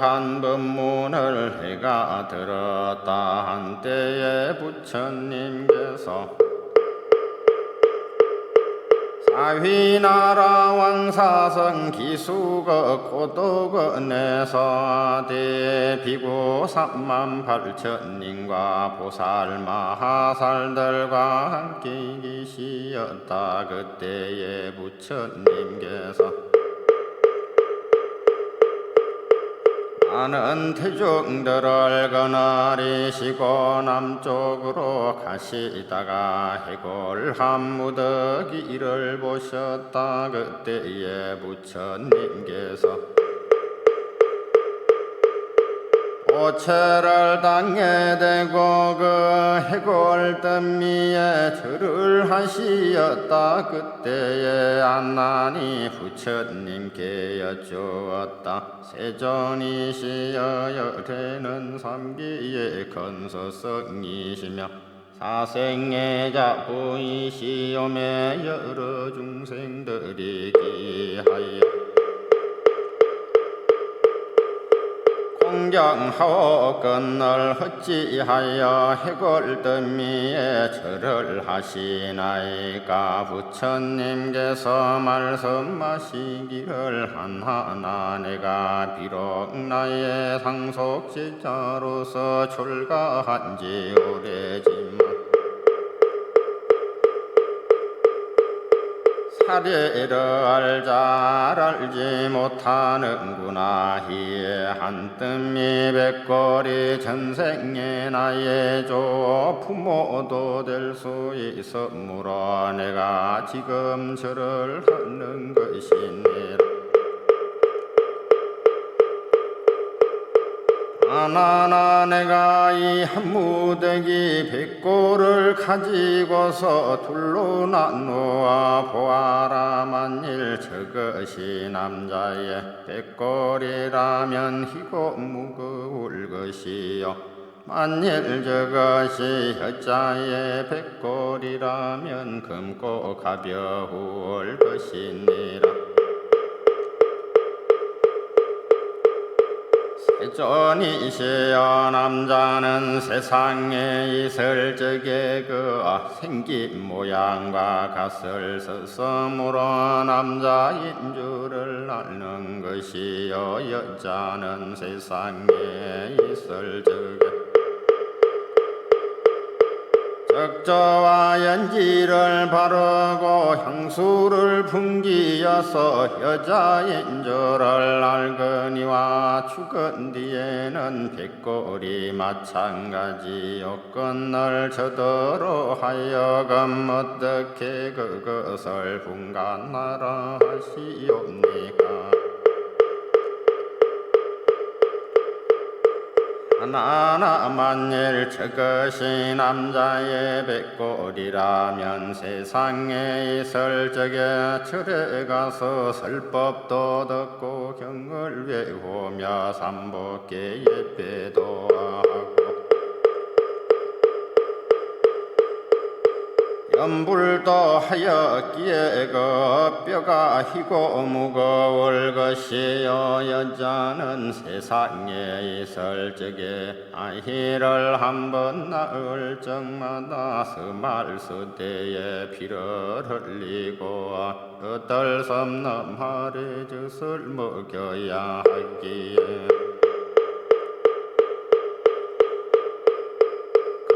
묘한 법문을 해가 들었다. 한때에 부처님께서 사휘나라 왕사성 기수거 고도건에서 대비구 38,000님과 보살 마하살들과 함께 계시었다. 그때에 부처님께서 많은 태중들을 거느리시고 남쪽으로 가시다가 해골한 무더기를 보셨다. 그때에 부처님께서 오체를 땅에 대고 그 해골더미에 절을 하시었다. 그때에 안난이 부처님께 여쭈었다. 세존이시여 열애는 삼기의 건소성이시며 사생의 자부이시오매 여러 중생들이 기하여 공경하오 건널 어찌하여 해골더미에 절을 하시나이까. 부처님께서 말씀하시기를 하나하나 내가 비록 나의 상속제자로서 출가한 지 오래지만 사례를 잘 알지 못하는구나. 이에 한뜸이 백골이 전생에 나의 조부모도 될 수 있으므로 내가 지금 절을 하는 것이니라. 하나나 내가 이 한무더기 백골을 가지고서 둘로 나누어 보아라. 만일 저것이 남자의 백골이라면 희고 무거울 것이요 만일 저것이 여자의 백골이라면 검고 가벼울 것이니라. 세존이시여 남자는 세상에 있을 적에 그 생긴 모양과 갓을 서섬으로 남자인 줄을 아는 것이요 여자는 세상에 있을 적에 적저와 연지를 바르고 향수를 풍기어서 여자인 줄을 알거니와 죽은 뒤에는 백골이 마찬가지요. 건널 저더러 하여금 어떻게 그것을 분간하라 하시옵니까. 하나나 만일 저것이 남자의 백골이라면 세상에 있을 적에 절에 가서 설법도 듣고 경을 외우며 삼복계 예배도 하고 염불도 하였기에 그 뼈가 희고 무거울 것이요 여자는 세상에 있을 적에 아이를 한번 낳을 적마다 스말스대에 피를 흘리고 어떨섬 넘하리 젖을 먹여야 하기에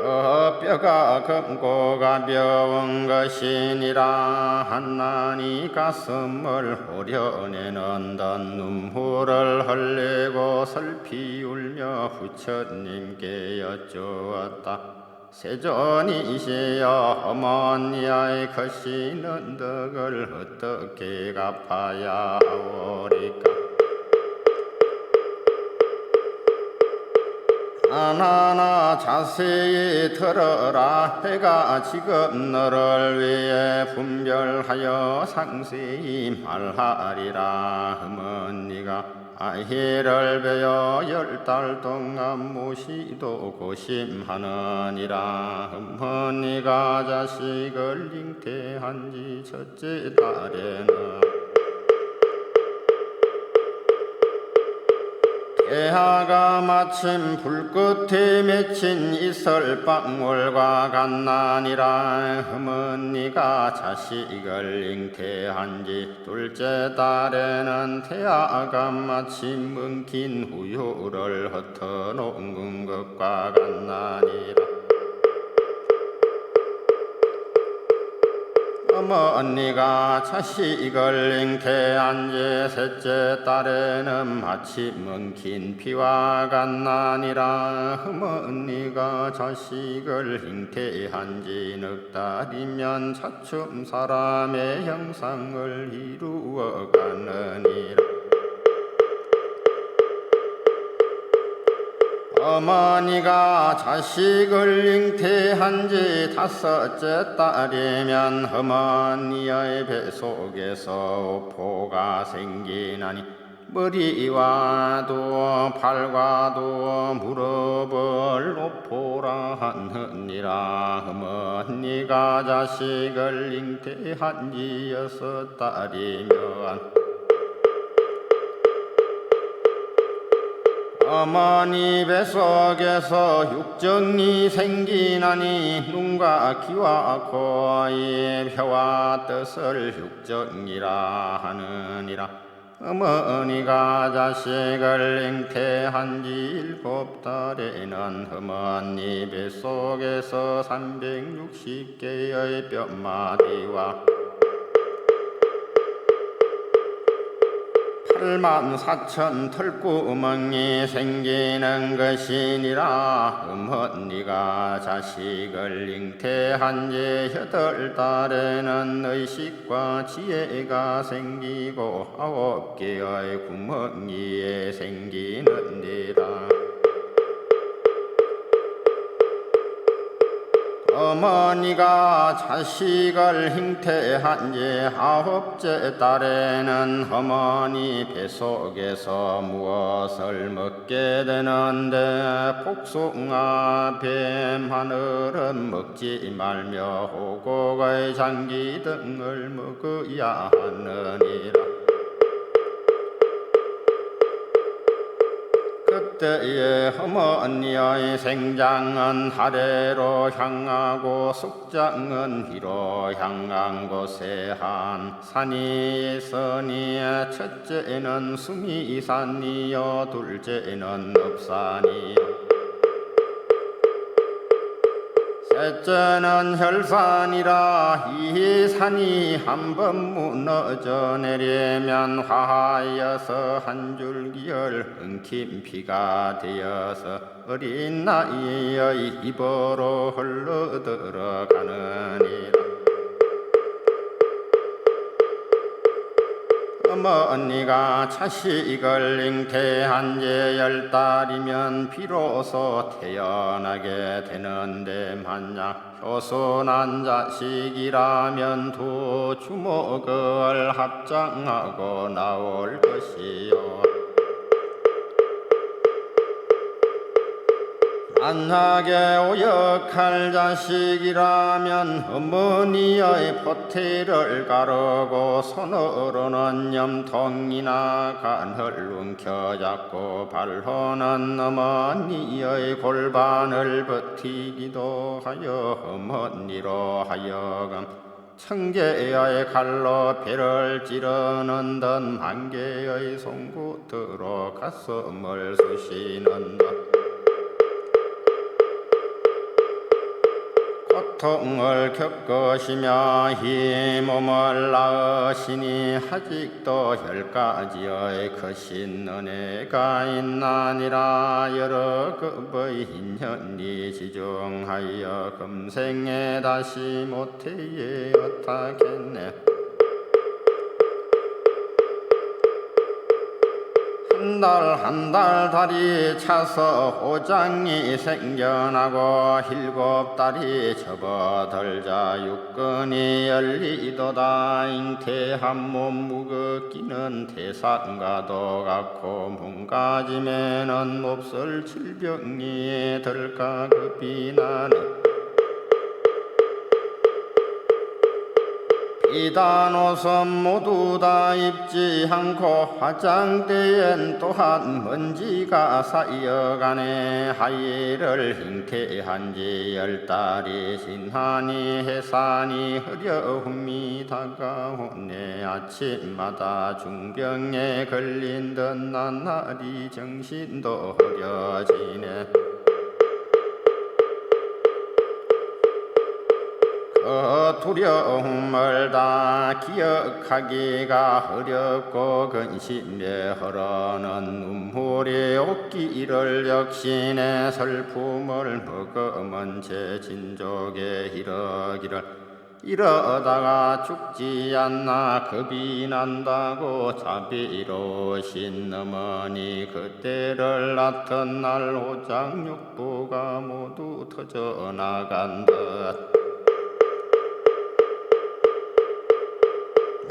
그 뼈가 검고 가벼운 것이니라. 한나니 가슴을 후려내는 듯 눈물을 흘리고 슬피 울며 부처님께 여쭈었다. 세존이시여 어머니의 거시는 덕을 어떻게 갚아야 하오리까. 하나나 자세히 들어라. 내가 지금 너를 위해 분별하여 상세히 말하리라. 어머니가 아이를 베어 10달 동안 모시도 고심하느니라. 어머니가 자식을 잉태한 지 첫째 달에는 태하가 마침 불끝에 맺힌 이설방울과 같나니라. 어머니가 자식을 잉태한지 둘째 달에는 태하가 마침 뭉킨 우유를 흩어놓은 것과 같나니라. 어머니가 자식을 잉태한 지 셋째 딸에는 마침 엉킨 피와 같나니라. 어머니가 자식을 잉태한 지 넉 달이면 차츰 사람의 형상을 이루어 가느니라. 어머니가 자식을 잉태한 지 다섯째 딸이면 어머니의 뱃속에서 오포가 생기나니 머리와도 팔과도 무릎을 오포라 하느니라. 어머니가 자식을 잉태한 지 여섯 달이면 어머니 뱃속에서 육정이 생기나니 눈과 귀와 코의 혀와 뜻을 육정이라 하느니라. 어머니가 자식을 잉태한 지 일곱 달에는 어머니 뱃속에서 360개의 뼈마디와 84,000 털구멍이 생기는 것이니라. 어머니가 자식을 잉태한 지 여덟 달에는 의식과 지혜가 생기고 9개의 구멍이 생기는디라. 어머니가 자식을 잉태한 지 9째 달에는 어머니 뱃속에서 무엇을 먹게 되는데 복숭아, 뱀, 하늘은 먹지 말며 호곡의 장기 등을 먹어야 하느니라. 그때의 어머니의 생장은 하래로 향하고 숙장은 위로 향한 곳에 한 산이 있으니 첫째는 수미산이요 둘째는 읍산이요 셋째는 혈산이라. 이 산이 한번 무너져 내리면 화하여서 한 줄기를 엉킨 피가 되어서 어린 나이의 입으로 흘러들어가느니라. 어머니가 자식을 잉태한 지 10달이면 비로소 태어나게 되는데 만약 효순한 자식이라면 두 주먹을 합장하고 나올 것이요. 만약에 오역할 자식이라면 어머니의 포티를 가르고 손으로는 염통이나 간을 움켜잡고 발로는 어머니의 골반을 버티기도 하여 어머니로 하여금 천개의 칼로 배를 찌르는 듯 만개의 송곳으로 가슴을 쑤시는 듯 고통을 겪으시며 이 몸을 낳으시니 아직도 10가지의 크신 은혜가 있나니라. 여러 급의 인연이 지중하여 금생에 다시 못해 어떻겠네. 한 달 달이 차서 호장이 생겨나고 7달이 접어들자 육근이 열리도다. 잉태한 몸 무겁기는 태산과도 같고 몸가짐에는 몹쓸 질병이 들까 급이 나네. 이단 옷은 모두 다 입지 않고 화장대엔 또한 먼지가 쌓여가네. 하이를 잉태한지 10달이 지나니 해산이 흐려움이 다가오네. 아침마다 중병에 걸린 듯 나날이 정신도 흐려지네. 두려움을 다 기억하기가 어렵고 근심에 흐르는 눈물이 옷길을 역시내. 슬픔을 머금은 제 진족에 이러기를 이러다가 죽지 않나 겁이 난다고 자비로우신 어머니 그때를 낳던 날 오장육부가 모두 터져나간 듯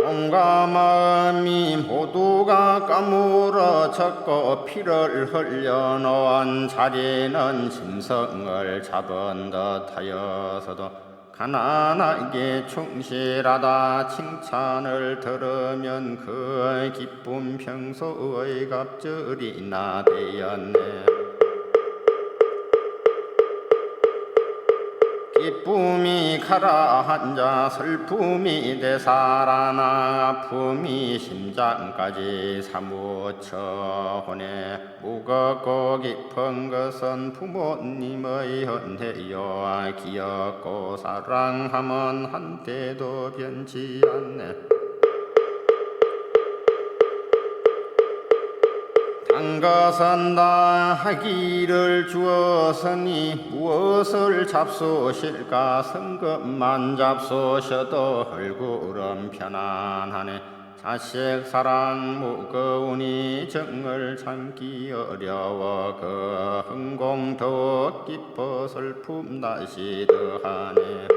몸과 마음이 모두가 까무러졌고 피를 흘려놓은 자리는 짐승을 잡은 듯하여서도 가난하게 충실하다 칭찬을 들으면 그 기쁨 평소의 갑절이나 되었네. 기쁨이 가라앉아 슬픔이 되살아나 아픔이 심장까지 사무쳐 오네. 무겁고 깊은 것은 부모님의 은혜요. 기억고 사랑함은 한때도 변치 않네. 한 것은 다 하기를 주었으니 무엇을 잡수실까. 성급만 잡수셔도 얼굴은 편안하네. 자식 사랑 무거우니 정을 참기 어려워. 그 흥공 더욱 깊어 슬픔 다시 더하네.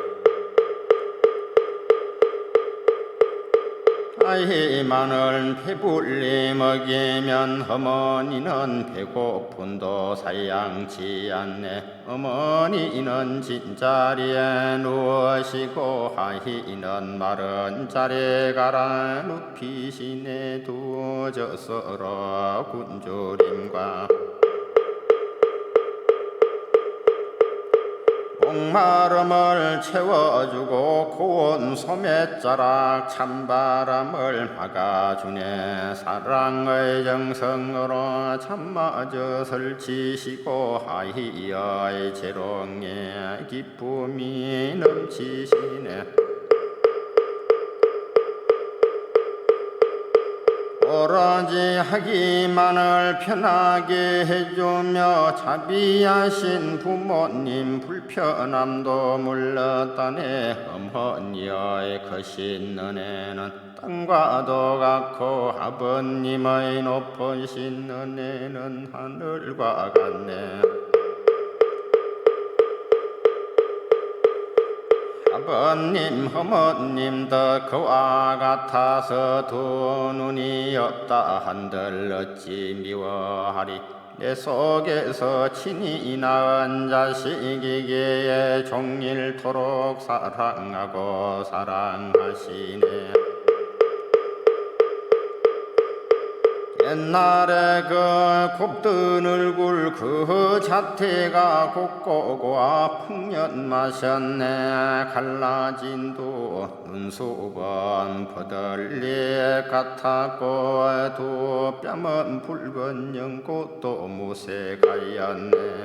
아이만을 배불리 먹이면 어머니는 배고픈도 사양치 않네. 어머니는 진자리에 누우시고 아이는 마른 자리에 가라 눕히시네. 두저서러 굶주림과 목마름을 채워주고 고운 소매자락 찬바람을 막아주네. 사랑의 정성으로 잠마저을 지시고 아이의 재롱에 기쁨이 넘치시네. 오로지 하기만을 편하게 해주며 자비하신 부모님 불편함도 물렀다네. 어머니의 크신 은혜는 땅과도 같고 아버님의 높으신 은혜는 하늘과 같네. 아버님 어머님도 그와 같아서 두 눈이 없다 한들 어찌 미워하리. 내 속에서 친히 낳은 자식이기에 종일토록 사랑하고 사랑하시네. 옛날에 그 곱든 얼굴 그 자태가 곱고고 풍년 마셨네. 갈라진 두 눈수건 버들리 같았고 두 뺨은 붉은 연꽃도 무색하였네.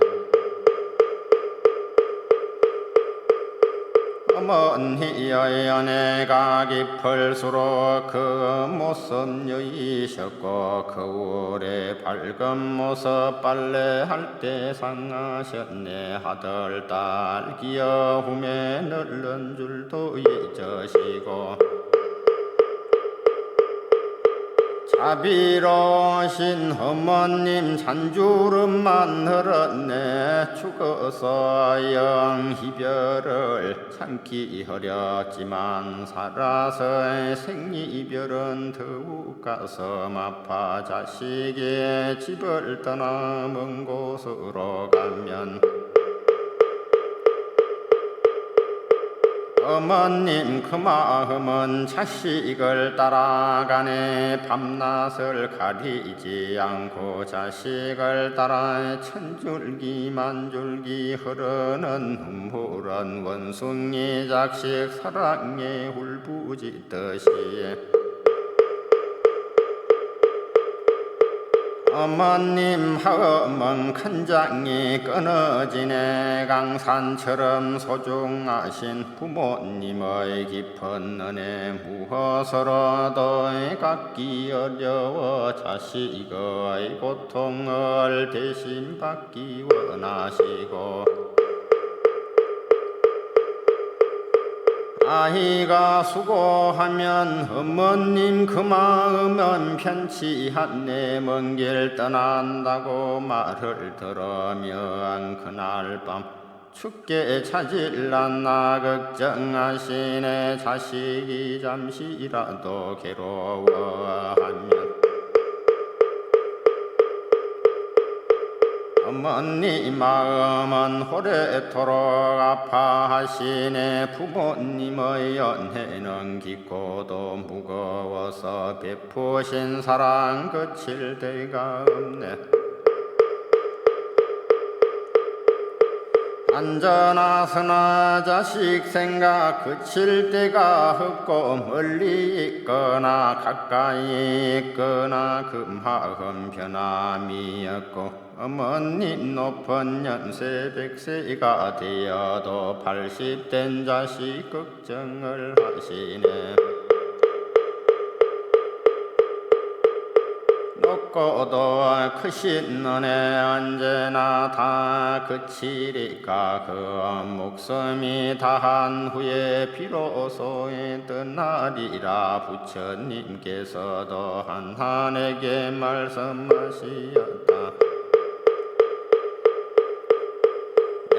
어머니의 연애가 깊을수록 그 모습 여이셨고 거울에 밝은 모습 빨래할 때 상하셨네. 아들 딸 귀여움에 늘른 줄도 잊으시고 자비로우신 어머님 잔주름만 흘렀네. 죽어서 영 이별을 참기 어렵지만 살아서의 생이별은 더욱 가슴 아파. 자식이 집을 떠나 먼 곳으로 가면 어머님 그 마음은 자식을 따라가네. 밤낮을 가리지 않고 자식을 따라 천줄기 만줄기 흐르는 눈물은 원숭이 자식 사랑에 울부짖듯이 어머님 마음은 큰 장이 끊어지네. 강산처럼 소중하신 부모님의 깊은 은혜 무엇으로도 갚기 어려워 자식의 고통을 대신 받기 원하시고 아이가 수고하면 어머님 그 마음은 편치 않네. 먼 길 떠난다고 말을 들으면 그날 밤 춥게 찾을란나 걱정하시네. 자식이 잠시라도 괴로워하면 어머니 마음은 오래도록 아파하시네. 부모님의 연회는 깊고도 무거워서 베푸신 사랑 그칠 데가 없네. 안전하서나 자식 생각 그칠 데가 없고 멀리 있거나 가까이 있거나 그 마음 변함이 없고 어머님 높은 연세 100세가 되어도 80된 자식 걱정을 하시네. 높고도 크신 은혜 언제나 다 그치리까 그 목숨이 다한 후에 비로소 떠나리라. 부처님께서도 한한에게 말씀하시었다.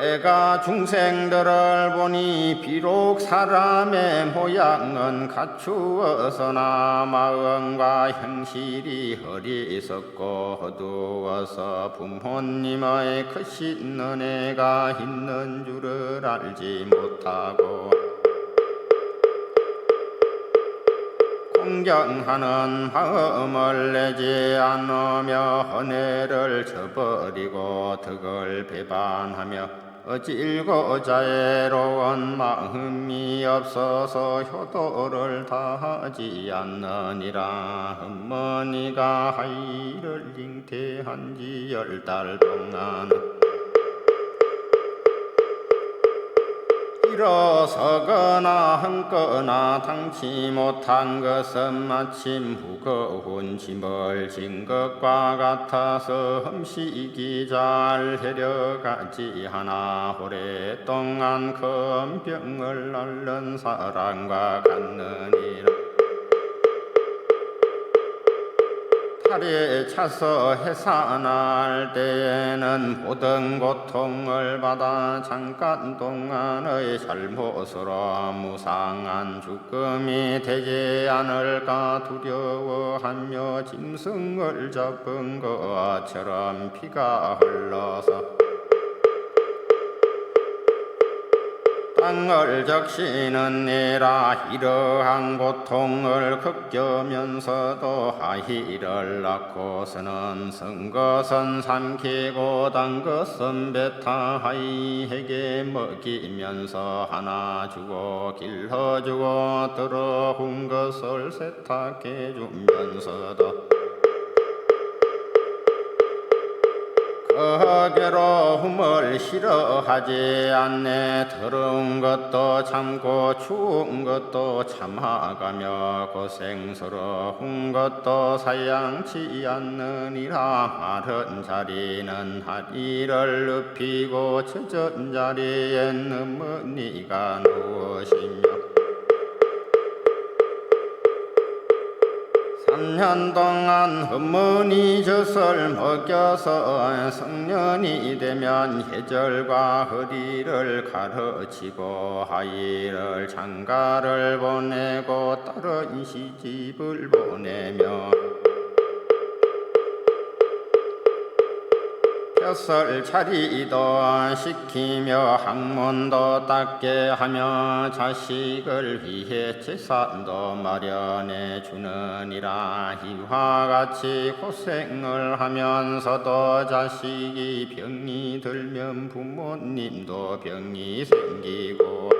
내가 중생들을 보니 비록 사람의 모양은 갖추어서나 마음과 형실이 어리석고 어두워서 부모님의 크신 은혜가 있는 줄을 알지 못하고 공경하는 마음을 내지 않으며 은혜를 저버리고 덕을 배반하며 어질고 자애로운 마음이 없어서 효도를 다하지 않느니라. 어머니가 아이를 잉태한 지 10달 동안 일어서거나 흔거나 당치 못한 것은 마치 무거운 짐을 진 것과 같아서 흠식이 잘 해려가지 않아 오랫동안 큰 병을 앓는 사람과 같느니라. 탈에 차서 해산할 때에는 모든 고통을 받아 잠깐 동안의 잘못으로 무상한 죽음이 되지 않을까 두려워하며 짐승을 잡은 것처럼 피가 흘러서 땅을 적시느니라. 이러한 고통을 겪으면서도 아이를 낳고서는 쓴 것은 삼키고 단 것은 뱉어 아이에게 먹이면서 하나 주고 길러주고 더러운 것을 세탁해 주면서도 그 괴로움을 싫어하지 않네. 더러운 것도 참고 추운 것도 참아가며 고생스러운 것도 사양치 않느니라. 마른 자리는 다리를 눕히고 젖은 자리엔 어머니가 누우시며 3년 동안 어머니 젖을 먹여서 성년이 되면 해절과 허리를 가르치고 아이를 장가를 보내고 딸은 시집을 보내며 벼슬 차리도 시키며 학문도 닦게 하며 자식을 위해 재산도 마련해 주느니라. 이와 같이 고생을 하면서도 자식이 병이 들면 부모님도 병이 생기고,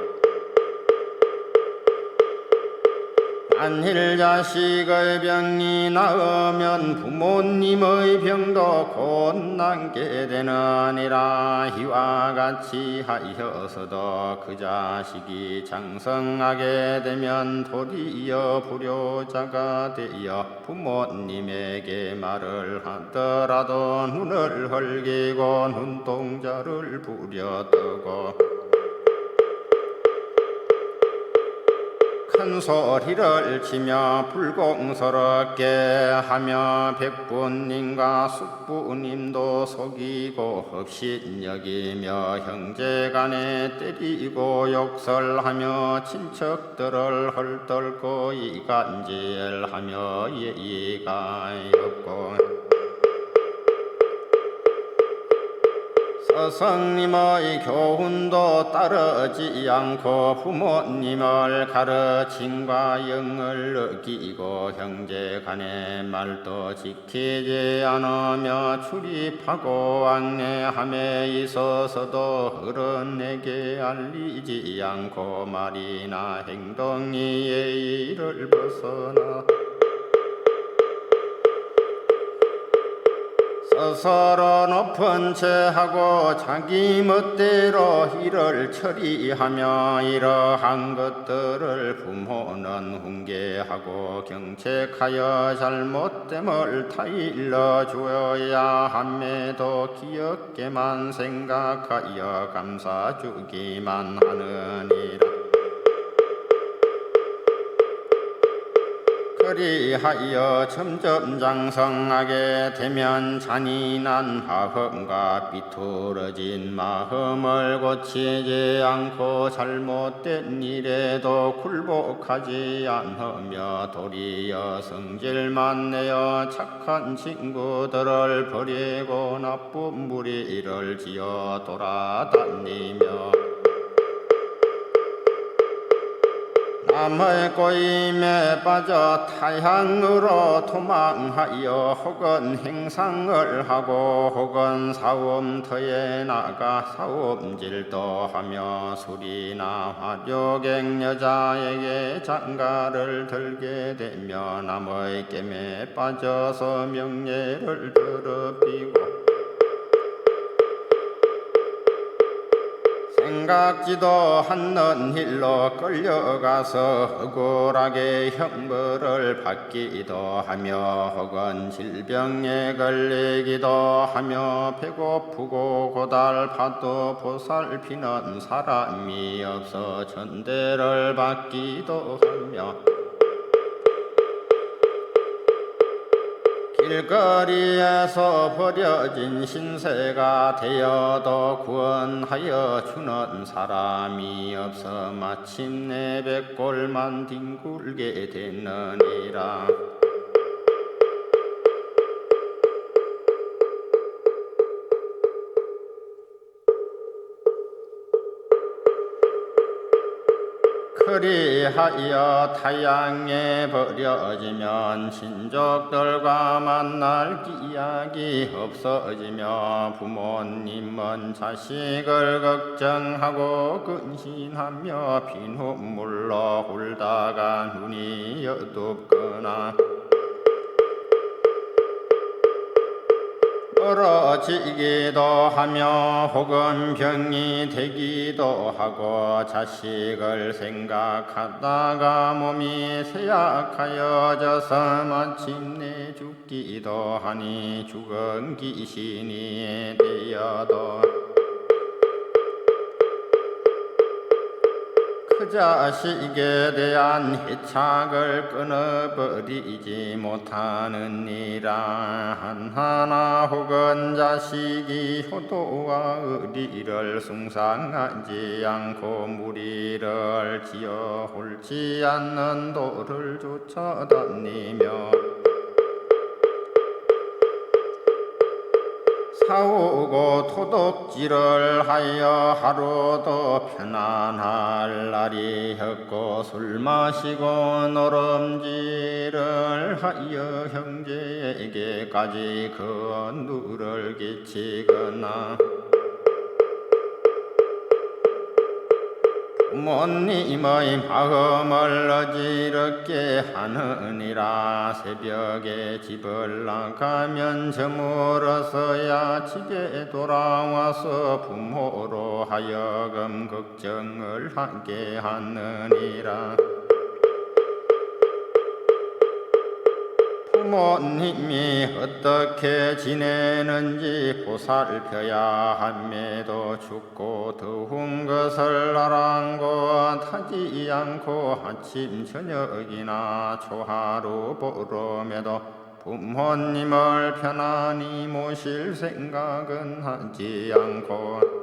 만일 자식의 병이 나으면 부모님의 병도 곧 낫게 되느니라. 이와 같이 하여서도 그 자식이 장성하게 되면 도리어 불효자가 되어 부모님에게 말을 하더라도 눈을 흘기고 눈동자를 부려뜨고 큰 소리를 치며 불공스럽게 하며 백부님과 숙부님도 속이고 흡신여기며 형제간에 때리고 욕설하며 친척들을 헐떨고 이간질하며 예의가 없고, 스승님의 교훈도 따르지 않고 부모님을 가르침과 영을 어기고 형제간의 말도 지키지 않으며 출입하고 왕래함에 있어서도 어른에게 알리지 않고 말이나 행동이 예의를 벗어나 스스로 높은 채하고 자기 멋대로 일을 처리하며 이러한 것들을 부모는 훈계하고 경책하여 잘못됨을 타일러 주어야 함에도 기엽게만 생각하여 감사주기만 하느니라. 그리하여 점점 장성하게 되면 잔인한 마음과 비뚤어진 마음을 고치지 않고 잘못된 일에도 굴복하지 않으며 도리어 성질만 내어 착한 친구들을 버리고 나쁜 무리를 지어 돌아다니며 남의 꼬임에 빠져 타향으로 도망하여 혹은 행상을 하고 혹은 사움터에 나가 사움질도 하며 술이나 화료객 여자에게 장가를 들게 되며 남의 깸에 빠져서 명예를 더럽히고 생각지도 않는 일로 끌려가서 억울하게 형벌을 받기도 하며 혹은 질병에 걸리기도 하며 배고프고 고달파도 보살피는 사람이 없어 전대를 받기도 하며 길거리에서 버려진 신세가 되어도 구원하여 주는 사람이 없어 마침내 백골만 뒹굴게 되느니라. 그리하여 타향에 버려지면 친족들과 만날 기약이 없어지며 부모님은 자식을 걱정하고 근신하며 피눈물로 울다가 눈이 어둡거나 멀어지기도 하며 혹은 병이 되기도 하고 자식을 생각하다가 몸이 쇠약하여져서 마침내 죽기도 하니 죽은 귀신이 되어도 그 자식에 대한 해착을 끊어버리지 못하느니라. 하나 혹은 자식이 효도와 의리를 숭상하지 않고 무리를 지어 옳지 않는 도를 쫓아다니며 사오고 도둑질을 하여 하루도 편안할 날이 었고 술 마시고 노름질을 하여 형제에게까지 건두를 끼치거나 부모님의 마음을 어지럽게 하느니라. 새벽에 집을 나가면 저물어서야 집에 돌아와서 부모로 하여금 걱정을 하게 하느니라. 부모님이 어떻게 지내는지 보살펴야 함에도 춥고 더운 것을 아랑곳하지 않고 아침 저녁이나 초하루 보름에도 부모님을 편안히 모실 생각은 하지 않고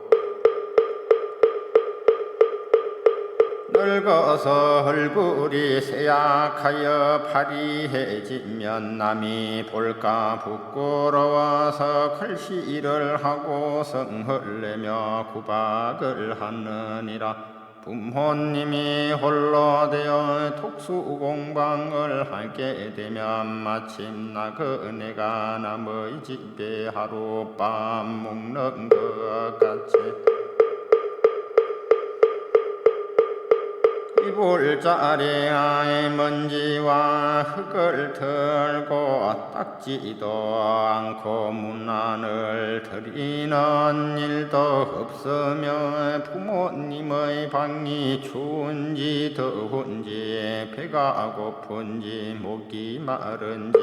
늙어서 얼굴이 쇠약하여 파리해지면 남이 볼까 부끄러워서 글씨를 하고 성을 내며 구박을 하느니라. 부모님이 홀로 되어 독수공방을 하게 되면 마침 나그네가 남의 집에 하룻밤 묵는 것 같이 이불자리에 먼지와 흙을 털고 닦지도 않고 문안을 들이는 일도 없으며 부모님의 방이 추운지 더운지 배가 고픈지 목이 마른지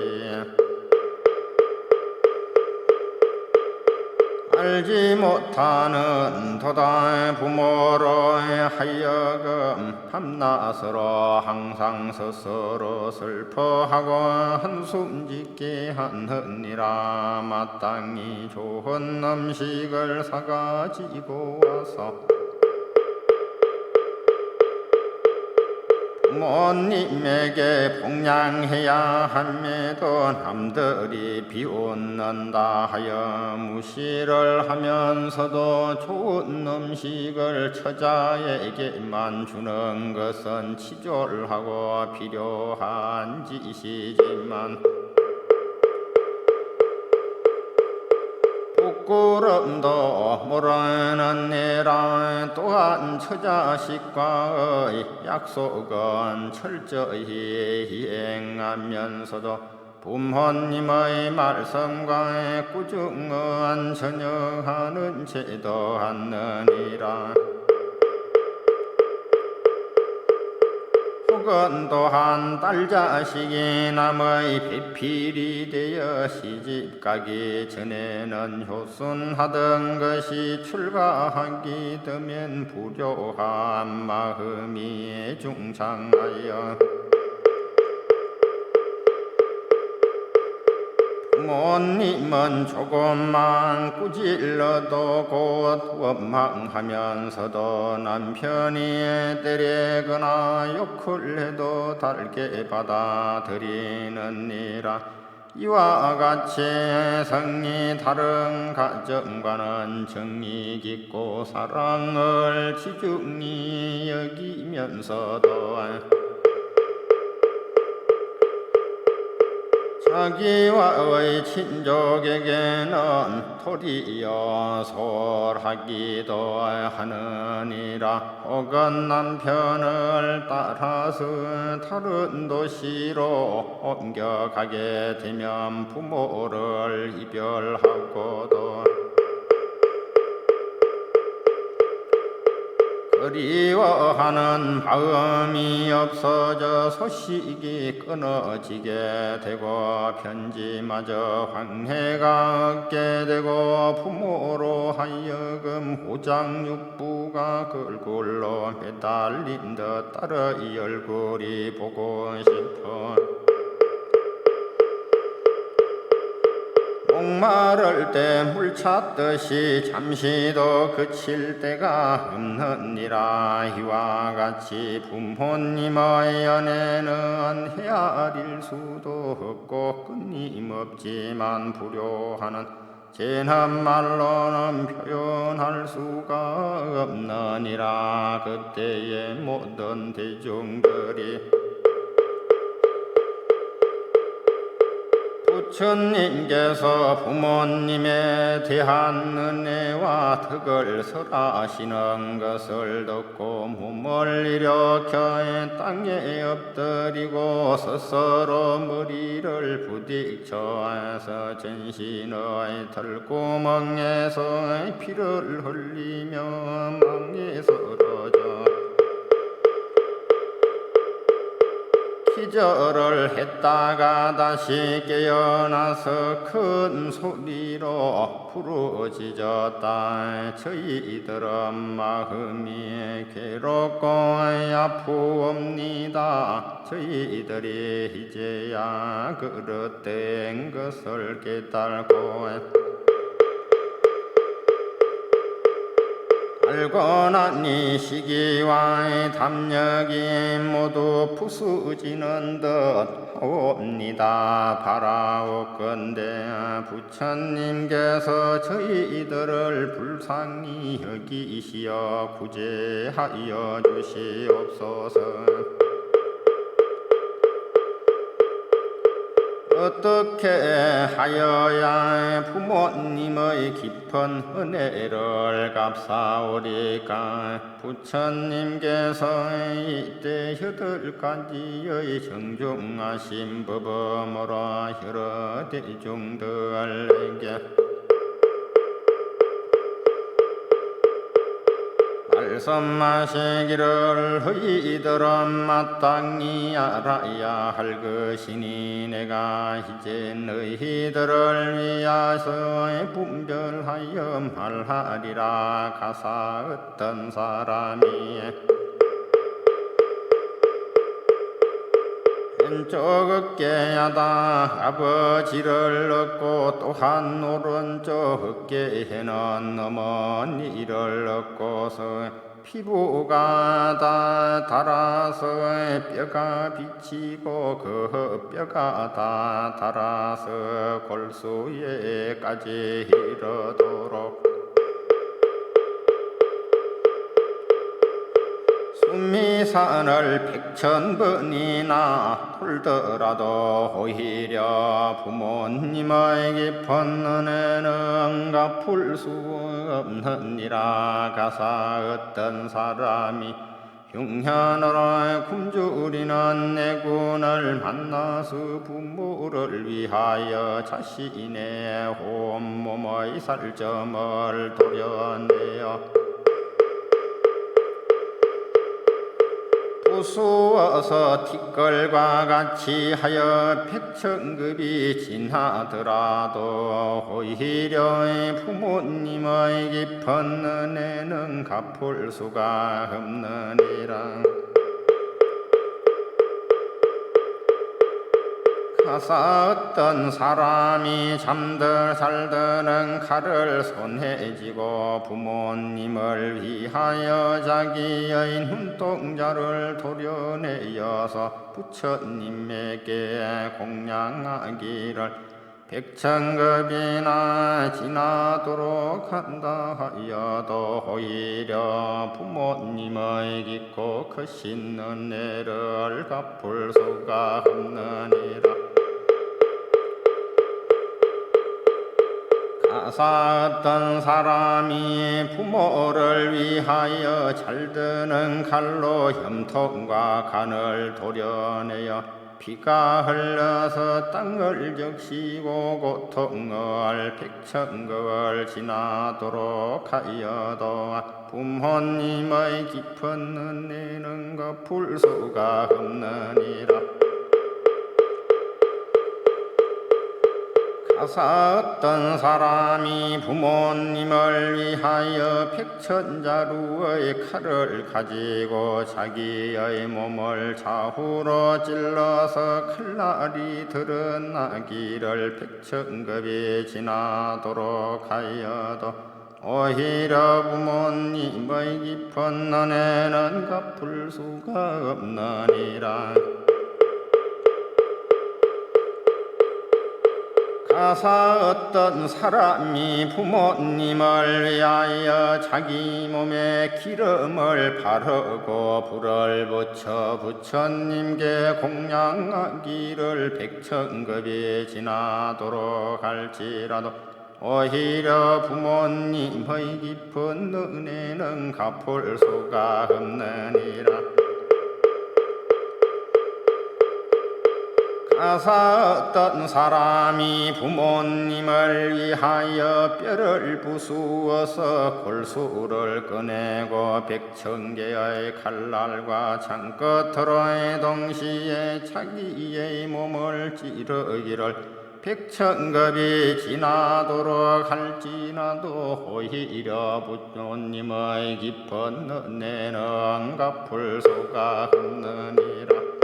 알지 못하는 도다 부모로 하여금 밤낮으로 항상 스스로 슬퍼하고 한숨 짓게 하느니라. 마땅히 좋은 음식을 사가지고 와서 부모님에게 봉양해야 함에도 남들이 비웃는다 하여 무시를 하면서도 좋은 음식을 처자에게만 주는 것은 치졸하고 필요한 짓이지만 부끄럼도 모르는 내라. 또한 처자식과의 약속은 철저히 이행하면서도 부모님의 말씀과 꾸중은 전혀 하는 채도 않느니라. 혹은 또한 딸자식이 남의 배필이 되어 시집가기 전에는 효순하던 것이 출가하기 되면 불효한 마음이 중창하여 부모님은 조금만 꾸질러도 곧 원망하면서도 남편이 때리거나 욕을 해도 달게 받아들이느니라. 이와 같이 성이 다른 가정과는 정이 깊고 사랑을 지중히 여기면서도 자기와의 친족에게는 도리어 소홀하기도 하느니라. 혹은 남편을 따라서 다른 도시로 옮겨가게 되면 부모를 이별하고도 그리워하는 마음이 없어져 소식이 끊어지게 되고 편지마저 황해가 얻게 되고 부모로 하여금 호장육부가 걸굴로 매달린 듯 딸의 얼굴이 보고 싶어 목마를 때 물 찾듯이 잠시도 그칠 때가 없느니라. 이와 같이 부모님의 연애는 헤아릴 수도 없고 끊임없지만 불효하는 진한 말로는 표현할 수가 없느니라. 그때의 모든 대중들이 부처님께서 부모님에 대한 은혜와 덕을 설하시는 것을 듣고 몸을 일으켜 땅에 엎드리고 스스로 머리를 부딪혀서 전신의 털구멍에서 피를 흘리며 망에 쓰러져 기절을 했다가 다시 깨어나서 큰 소리로 부르짖었다. 저희들은 마음이 괴롭고 아프옵니다. 저희들이 이제야 그릇된 것을 깨달고 알고 나니 시기와 담력이 모두 부수지는 듯 하옵니다. 바라옵건대 부처님께서 저희들을 불쌍히 여기시어 구제하여 주시옵소서. 어떻게 하여야 부모님의 깊은 은혜를 갚사오리까? 부처님께서 이때 8가지의 정중하신 법음으로 여러 대중들에게 말씀하시기를 너희들은 마땅히 알아야 할 것이니 내가 이제 너희들을 위하여 분별하여 말하리라. 가사 어떤 사람이 왼쪽 어깨에다 아버지를 얻고 또한 오른쪽 어깨에는 어머니를 얻고서 피부가 다 닳아서 뼈가 비치고 그 뼈가 다 닳아서 골수에까지 이르도록 수미산을 100,000번이나 돌더라도 오히려 부모님의 깊은 은혜는 갚을 수 없느니라. 가사 어떤 사람이 흉년으로 굶주리는 내군을 만나서 부모를 위하여 자신의 온몸의 살점을 도려내어 부수어서 티끌과 같이 하여 100,000급이 지나더라도 오히려 부모님의 깊은 은혜는 갚을 수가 없느니라. 가사 어떤 사람이 살드는 칼을 손에 쥐고 부모님을 위하여 자기의 눈동자를 도려내어서 부처님에게 공양하기를 100,000급이나 지나도록 한다 하여도 오히려 부모님의 깊고 크신 은혜를 갚을 수가 없느니라. 가사 어떤 사람이 부모를 위하여 잘드는 칼로 염통과 간을 도려내어 피가 흘러서 땅을 적시고 고통을 100,000급을 지나도록 하여도 부모님의 깊은 은혜는 갚을 수가 없느니라. 가사 어떤 사람이 부모님을 위하여 100,000자루의 칼을 가지고 자기의 몸을 좌우로 찔러서 칼날이 드러나기를 100,000급이 지나도록 하여도 오히려 부모님의 깊은 은혜는 갚을 수가 없느니라. 가사 어떤 사람이 부모님을 위하여 자기 몸에 기름을 바르고 불을 붙여 부처님께 공양하기를 백천급이 지나도록 할지라도 오히려 부모님의 깊은 은혜는 갚을 수가 없느니라. 가사 어떤 사람이 부모님을 위하여 뼈를 부수어서 골수를 꺼내고 백천개의 칼날과 창끝으로 동시에 자기의 몸을 찌르기를 백천급이 지나도록 할지라도 오히려 부모님의 깊은 은혜는 갚을 수가 없느니라.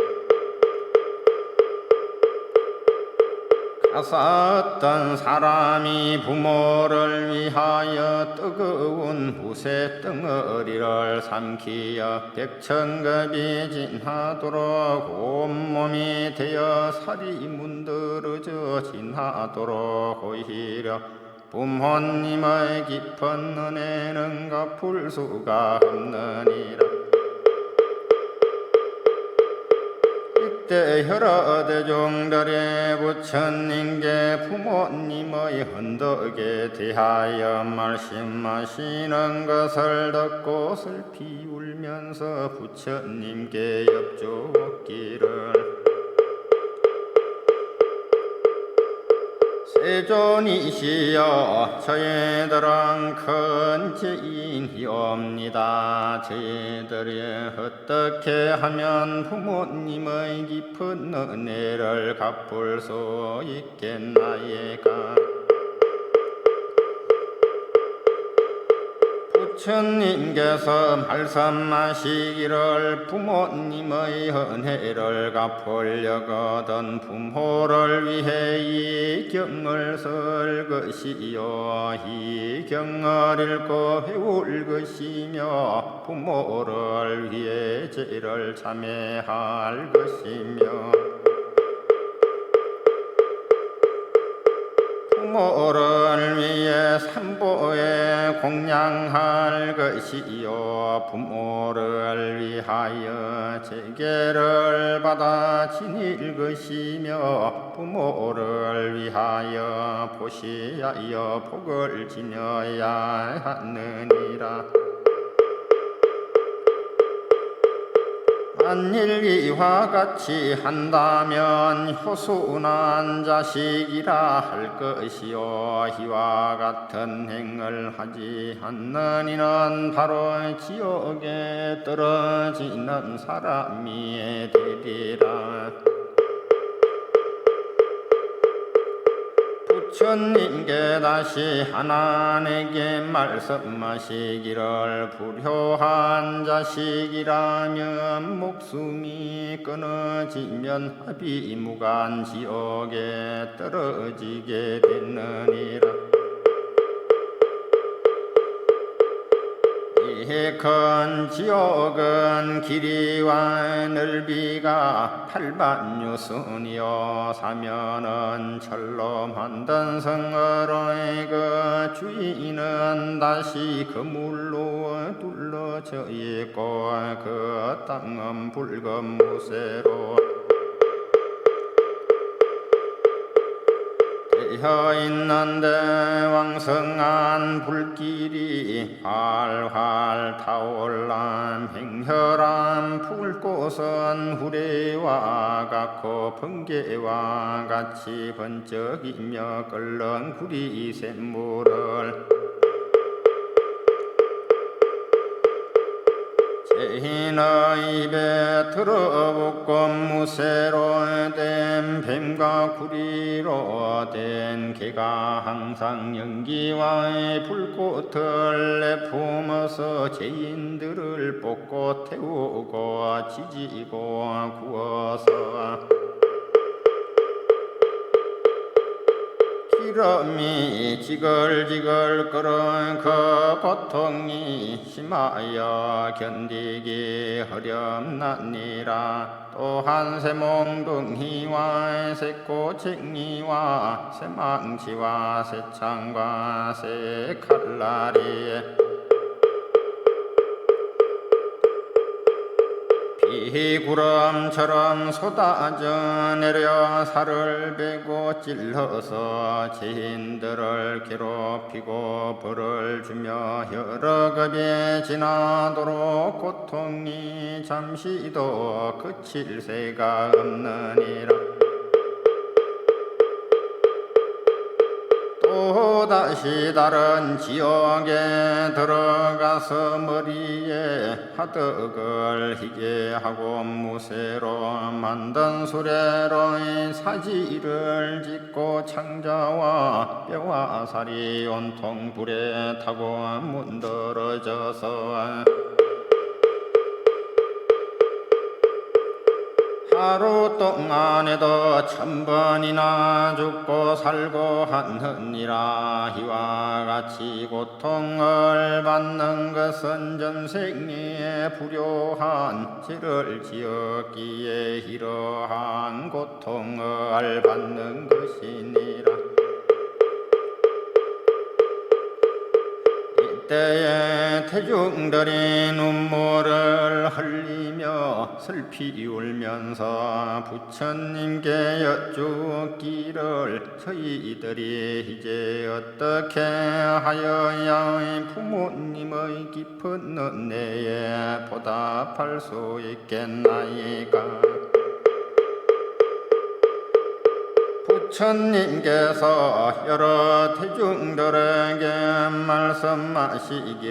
가사 어떤 사람이 부모를 위하여 뜨거운 무쇠 덩어리를 삼키어 백천급이 지나도록 온몸이 되어 살이 문드러져 지나도록 오히려 부모님의 깊은 은혜는 갚을 수가 없느니라. 이때 여러 대중들이 부처님께 부모님의 헌덕에 대하여 말씀하시는 것을 듣고 슬피 울면서 부처님께 여쭈었기를 세존이시여 저희들은 큰 죄인이옵니다. 저희들이 어떻게 하면 부모님의 깊은 은혜를 갚을 수 있겠나이까. 부처님께서 말씀하시기를 부모님의 은혜를 갚으려거든 부모를 위해 이 경을 쓸 것이요 이 경을 읽고 배울 것이며 부모를 위해 제를 참회할 것이며 부모를 위해 삼보에 공양할 것이요 부모를 위하여 제계를 받아 지닐 것이며 부모를 위하여 보시하여 복을 지녀야 하느니라. 만일 이와 같이 한다면 효순한 자식이라 할 것이요 이와 같은 행을 하지 않는 이는 바로 지옥에 떨어지는 사람이 되리라. 부처님께 다시 하나님께 말씀하시기를 불효한 자식이라면 목숨이 끊어지면 합의무간 지옥에 떨어지게 되느니라. 이 큰 지옥은 길이와 넓이가 8만유순이요 사면은 철로 만든 성으로의 그 주인은 다시 그물로 둘러져 있고 그 땅은 붉은 무쇠로 되어 있는데 왕성한 불길이 활활 타올라 맹렬한 불꽃은 후레와 같고 번개와 같이 번쩍이며 끓는 구리 샘물을 죄인의 입에 들어붙고 무쇠로 된 뱀과 구리로 된 개가 항상 연기와 불꽃을 내뿜어서 죄인들을 뽑고 태우고 지지고 구워서 이름이 지글지글 끓은 그 고통이 심하여 견디기 어렵나니라. 또한 새몽둥이와 새꼬챙이와 새망치와 새창과 새칼날이 비구름처럼 쏟아져 내려 살을 베고 찔러서 죄인들을 괴롭히고 벌을 주며 여러 급이 지나도록 고통이 잠시도 그칠 새가 없느니라. 또다시 다른 지옥에 들어가서 머리에 화덕을 희게 하고 무쇠로 만든 수레로 사지를 짓고 창자와 뼈와 살이 온통 불에 타고 문드러져서 하루 동안에도 1000번이나 죽고 살고 하느니라. 이와 같이 고통을 받는 것은 전생에 불효한 죄를 지었기에 이러한 고통을 받는 것이니라. 이때에 태중들이 눈물을 흘리며 슬피 울면서 부처님께 여쭙기를 저희들이 이제 어떻게 하여야 부모님의 깊은 은혜에 보답할 수 있겠나이까. 부처님께서 여러 대중들에게 말씀하시기를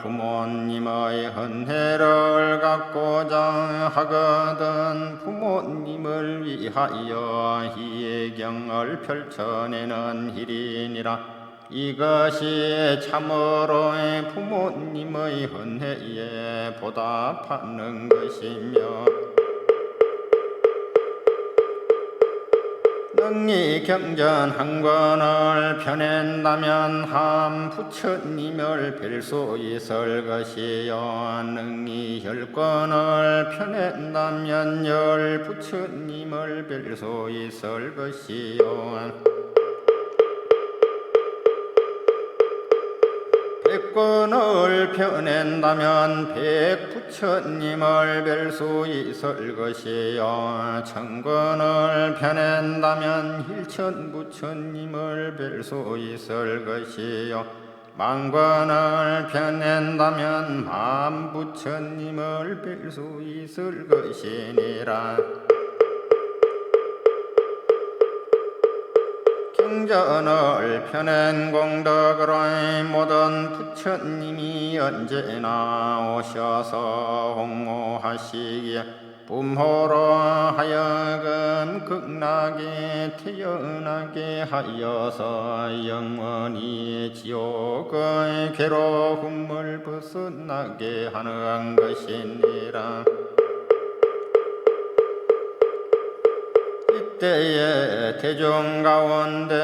부모님의 은혜를 갖고자 하거든 부모님을 위하여 이 경을 펼쳐내는 일이니라. 이것이 참으로 부모님의 은혜에 보답하는 것이며 능히 경전 한 권을 펴낸다면 한 부처님을 뵐 수 있을 것이요 능히 10권을 펴낸다면 10 부처님을 뵐 수 있을 것이요 100권을 펴낸다면 100 부처님을 뵐 수 있을 것이요 1000권을 펴낸다면 1000 부처님을 뵐 수 있을 것이요 10,000권을 펴낸다면 10,000 부처님을 뵐 수 있을 것이니라. 경전을 펴낸 공덕으로 모든 부처님이 언제나 오셔서 홍모하시기에 부모로 하여금 극락에 태어나게 하여서 영원히 지옥의 괴로움을 벗어나게 하는 것이니라. 이때에 대중 가운데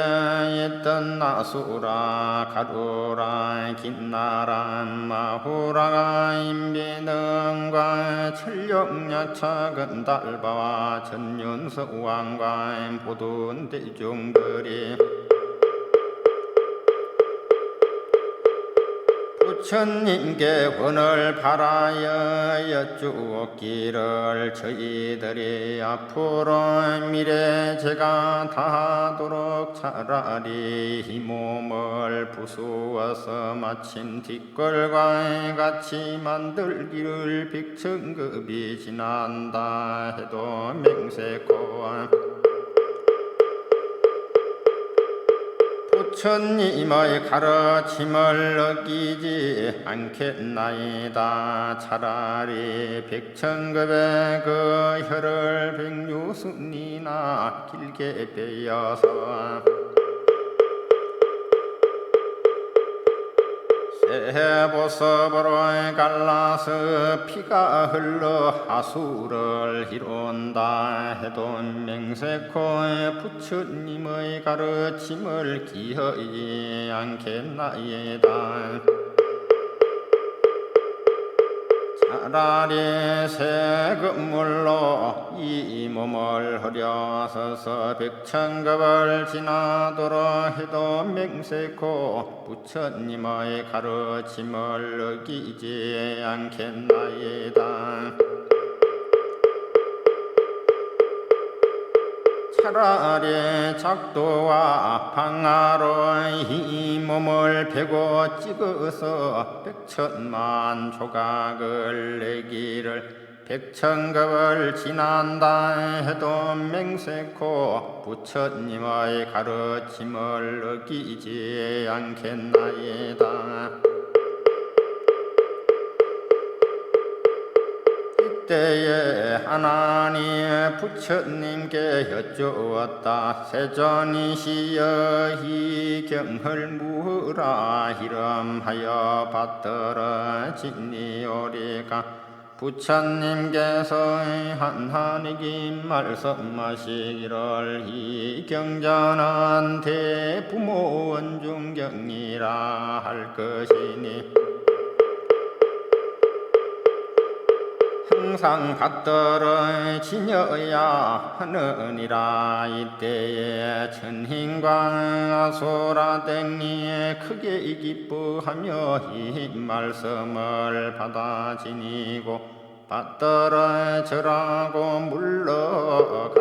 있던 나수라, 가루라, 긴나라, 마후라가 임비등과 천룡야차 근달바와 전윤석왕과 모든 대중들이 부처님께 원을 바라여 여쭈었기를 저희들이 앞으로 미래 제가 다하도록 차라리 이 몸을 부수어서 마침 뒷걸과 같이 만들기를 백천급이 지난다 해도 맹세코 부처님의 가르침을 어기지 않겠나이다. 차라리 백천급의 그 혀를 백유순이나 길게 베어서 대보섭으로 갈라서 피가 흘러 하수를 이룬다 해도 맹세코 부처님의 가르침을 기하지 않겠나이다. 차라리 세금물로 이 몸을 흐려서서 백천급을 지나도록 해도 맹세코 부처님의 가르침을 어기지 않겠나이다. 차라리 작도와 방아로 이 몸을 베고 찍어서 백천만 조각을 내기를 백천급을 지난다 해도 맹세코 부처님의 가르침을 어기지 않겠나이다. 때에 하나님 부처님께 여쭈었다. 세존이시여 이 경을 무라 이름하여 받들어지니오리까. 부처님께서 한한이긴 말씀하시기를 이 경전은 대부모 원중경이라 할 것이니 항상 받들어 지녀야 하느니라. 이때에 천hin과 아소라댕이 크게 기뻐하며 이 말씀을 받아 지니고 받들어 절하고 물러갔느니라.